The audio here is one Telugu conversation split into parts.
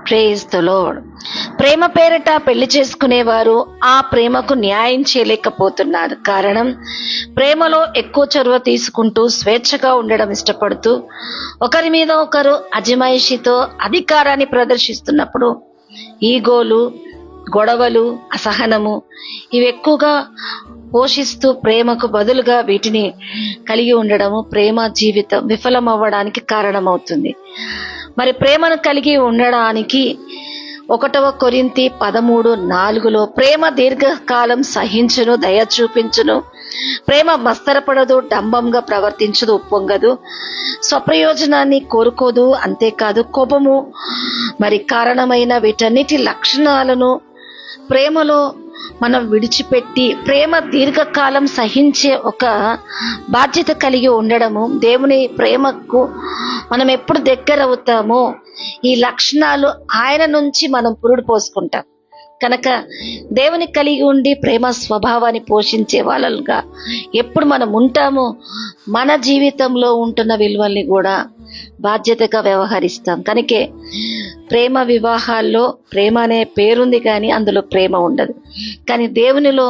Praise the lord. ప్రేమ పేరిట పెళ్లి చేసుకునేవారు ఆ ప్రేమకు న్యాయం చేయలేకపోతున్నారు. కారణం, ప్రేమలో ఎక్కువ చొరవ తీసుకుంటూ స్వేచ్ఛగా ఉండడం ఇష్టపడుతూ ఒకరి మీద ఒకరు అజమాయిషితో అధికారాన్ని ప్రదర్శిస్తున్నప్పుడు ఈగోలు, గొడవలు, అసహనము ఇవి ఎక్కువగా పోషిస్తూ ప్రేమకు బదులుగా వీటిని కలిగి ఉండడము ప్రేమ జీవితం విఫలమవ్వడానికి కారణమవుతుంది. మరి ప్రేమను కలిగి ఉండడానికి 1 కొరింథీ 13:4 ప్రేమ దీర్ఘకాలం సహించును, దయ చూపించును, ప్రేమ మస్తరపడదు, డంబంగా ప్రవర్తించదు, ఉప్పొంగదు, స్వప్రయోజనాన్ని కోరుకోదు, అంతేకాదు కోపము మరి కారణమైన వీటన్నిటి లక్షణాలను ప్రేమలో మనం విడిచిపెట్టి ప్రేమ దీర్ఘకాలం సహించే ఒక బాధ్యత కలిగి ఉండడము, దేవుని ప్రేమకు మనం ఎప్పుడు దగ్గర అవుతామో ఈ లక్షణాలు ఆయన నుంచి మనం పురుడు పోసుకుంటాం. కనుక దేవుని కలిగి ఉండి ప్రేమ స్వభావాన్ని పోషించే వాళ్ళగా ఎప్పుడు మనం ఉంటామో మన జీవితంలో ఉంటున్న విలువల్ని కూడా బాధ్యతగా వ్యవహరిస్తాం. కనుకే ప్రేమ వివాహాల్లో ప్రేమ అనే పేరుంది కానీ అందులో ప్రేమ ఉండదు. కానీ దేవునిలో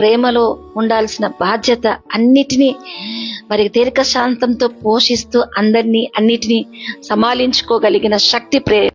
ప్రేమలో ఉండాల్సిన బాధ్యత అన్నిటినీ మరి దీర్ఘశాంతంతో పోషిస్తూ అన్నిటినీ సమాలించుకోగలిగిన శక్తి